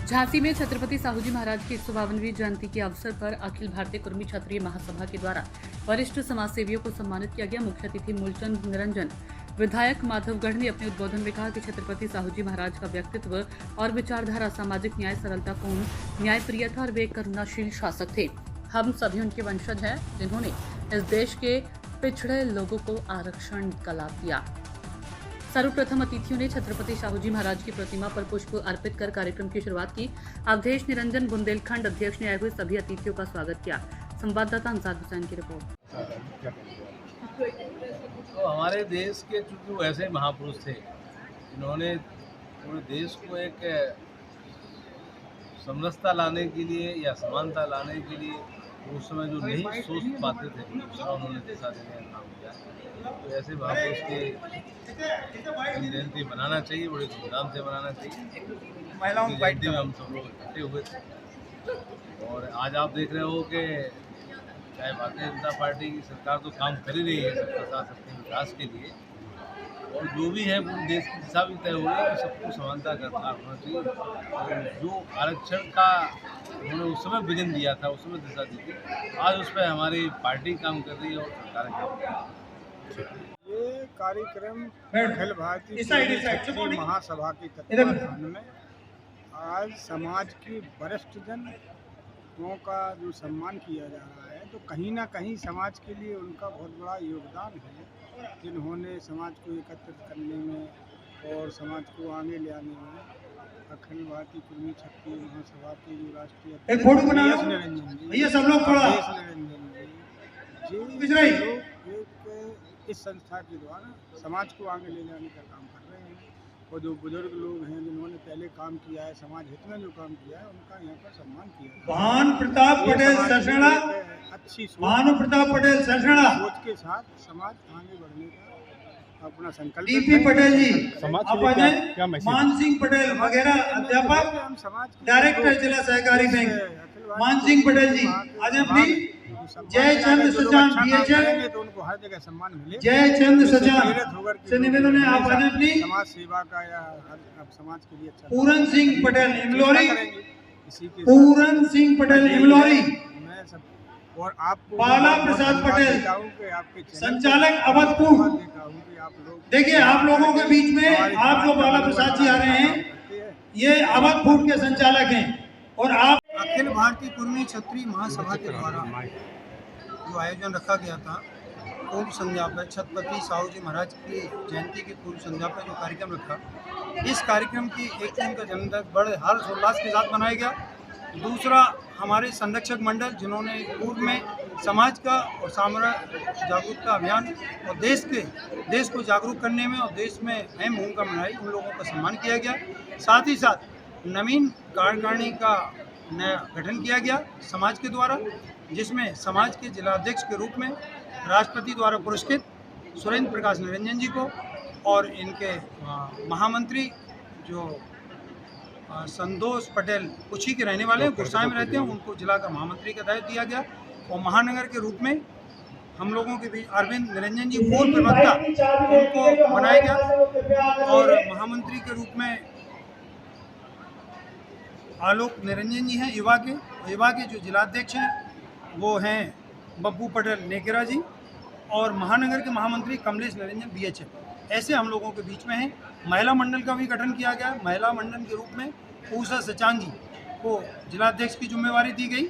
झांसी में छत्रपति साहूजी महाराज की 152वीं जयंती के अवसर पर अखिल भारतीय कुर्मी क्षत्रिय महासभा के द्वारा वरिष्ठ समाजसेवियों को सम्मानित किया गया। मुख्य अतिथि मूलचंद निरंजन। विधायक माधवगढ़ ने अपने उद्बोधन में कहा कि छत्रपति साहूजी महाराज का व्यक्तित्व और विचारधारा सामाजिक न्याय, सरलतापूर्ण, न्यायप्रिय था और वे करुणाशील शासक थे। हम सभी उनके वंशज हैं जिन्होंने इस देश के पिछड़े लोगों को आरक्षण का लाभ दिया। सर्वप्रथम अतिथियों ने छत्रपति साहूजी महाराज की प्रतिमा पर पुष्प अर्पित कर कार्यक्रम की शुरुआत की। अवधेश निरंजन बुंदेलखंड अध्यक्ष ने आए हुए सभी अतिथियों का स्वागत किया। संवाददाता अंसार हुसैन की रिपोर्ट। तो हमारे देश के चूंकि वो ऐसे महापुरुष थे जिन्होंने पूरे देश को एक समरसता लाने के लिए या समानता लाने के लिए उस समय जो नहीं सोच पाते थे उसका उन्होंने दिशा देने का काम किया। तो ऐसे महापुरुष की जयंती मनाना चाहिए, बड़ी धूमधाम से मनाना चाहिए। महिलाओं की जयंती में हम सब लोग इकट्ठे हुए थे और आज आप देख रहे हो कि चाहे भारतीय जनता पार्टी की सरकार तो काम कर ही रही है सबका साथ सबके विकास के लिए, और जो भी है पूरे देश की दिशा भी तय हो रही है कि सबको समानता का साथ होना चाहिए। और जो आरक्षण का उन्होंने उस समय विजन दिया था, उस समय दिशा दी थी, आज उस पर हमारी पार्टी काम कर रही है और सरकार काम कर रही है। ये कार्यक्रम अखिल भारतीय क्षत्रिय महासभा के तत्वावधान में आज समाज के वरिष्ठ जनों का जो सम्मान किया जा रहा है, तो कहीं ना कहीं समाज के लिए उनका बहुत बड़ा योगदान है, जिन्होंने समाज को एकत्रित करने में और समाज को आगे ले आने में अखिल भारतीय कुर्मी क्षत्रिय महासभा के जो राष्ट्रीय अध्यक्ष निरंजन जी इस संस्था के द्वारा समाज को आगे ले जाने का काम कर रहे हैं। और जो बुजुर्ग लोग हैं जिन्होंने पहले काम किया है, समाज हित में जो काम किया है, उनका यहाँ पर सम्मान किया है। भानु प्रताप पटेल सरसड़ा, अच्छी भानु प्रताप पटेल सरसड़ा सोच के साथ समाज आगे बढ़ने का अपना संकल्प टीपी पटेल जी, मान सिंह पटेल वगैरह अध्यापक, डायरेक्टर जिला सहकारी बैंक मान सिंह पटेल जी आज प्लीज। जय चंद सचान बीएचएल, तो उनको हर जगह सम्मान मिले। जय चंद सचान से निवेदन है आप आज प्लीज। समाज सेवा का या अब समाज के लिए अच्छा पूरन सिंह पटेल इमलोरी, पूरन सिंह पटेल इमलोरी, मैं सब और आपको बाला प्रसाद पटेल आपके संचालक अवधपुर। देखिए आप लोगों के बीच में आप जो बाला प्रसाद जी आ रहे हैं, ये अवधपुर के संचालक हैं। और आप अखिल भारतीय कुर्मी क्षत्रिय महासभा के द्वारा जो आयोजन रखा गया था, पूर्व संध्या पर छत्रपति साहूजी महाराज की जयंती की पूर्व संध्या पर जो कार्यक्रम रखा, इस कार्यक्रम की एक दिन का जन्मदिन बड़े हर्षोल्लास के साथ मनाया गया। दूसरा, हमारे संरक्षक मंडल जिन्होंने पूर्व में समाज का और साम्राज्य जागरूकता अभियान और देश को जागरूक करने में और देश में अहम भूमिका निभाई, उन लोगों का सम्मान किया गया। साथ ही साथ नवीन कार्यकारिणी का नया गठन किया गया समाज के द्वारा, जिसमें समाज के जिलाध्यक्ष के रूप में राष्ट्रपति द्वारा पुरस्कृत सुरेंद्र प्रकाश निरंजन जी को और इनके महामंत्री जो संतोष पटेल कुछी के रहने वाले हैं, गुरसाई में रहते हैं, उनको जिला का महामंत्री का दायित्व दिया गया। और महानगर के रूप में हम लोगों के बीच अरविंद निरंजन जी पूर्व प्रवक्ता, उनको बनाया गया। और महामंत्री के रूप में आलोक निरंजन जी हैं युवा के जो जिलाध्यक्ष हैं वो हैं बब्बू पटेल नेकेरा जी, और महानगर के महामंत्री कमलेश निरंजन बीएचएफ। ऐसे हम लोगों के बीच में हैं। महिला मंडल का भी गठन किया गया। महिला मंडल के रूप में पूसा सचान जी को जिलाध्यक्ष की जिम्मेवारी दी गई,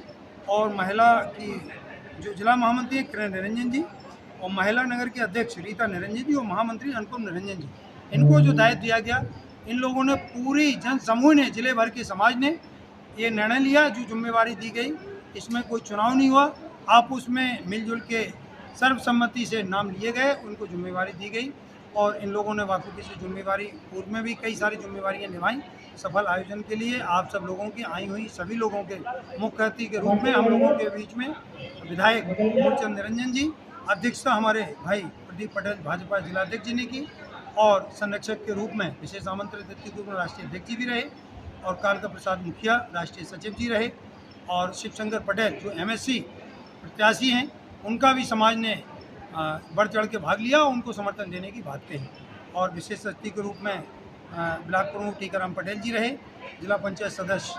और महिला की जो जिला महामंत्री हैं किरण निरंजन जी, और महिला नगर के अध्यक्ष रीता निरंजन जी, और महामंत्री अनुपम निरंजन जी, इनको जो दायित्व दिया गया, इन लोगों ने पूरी जन समूह ने, जिले भर के समाज ने ये निर्णय लिया, जो जिम्मेवारी दी गई, इसमें कोई चुनाव नहीं हुआ, आप उसमें मिलजुल के सर्वसम्मति से नाम लिए गए, उनको जिम्मेवारी दी गई। और इन लोगों ने वाकई से जिम्मेवारी पूर्व में भी कई सारी जिम्मेवारियां निभाई। सफल आयोजन के लिए आप सब लोगों की आई हुई सभी लोगों के मुख्य अतिथि के रूप में हम लोगों के बीच में विधायक मूलचंद निरंजन जी, अध्यक्षता हमारे भाई प्रदीप पटेल भाजपा जिलाध्यक्ष जी ने की, और संरक्षक के रूप में विशेष आमंत्रित अतिथि के रूप में राष्ट्रीय अध्यक्ष जी भी रहे, और कालका प्रसाद मुखिया राष्ट्रीय सचिव जी रहे, और शिवशंकर पटेल जो एमएससी प्रत्याशी हैं, उनका भी समाज ने बढ़ चढ़ के भाग लिया, उनको समर्थन देने की बात कही। और विशेष अतिथि के रूप में ब्लॉक प्रमुख टीकाराम पटेल जी रहे, जिला पंचायत सदस्य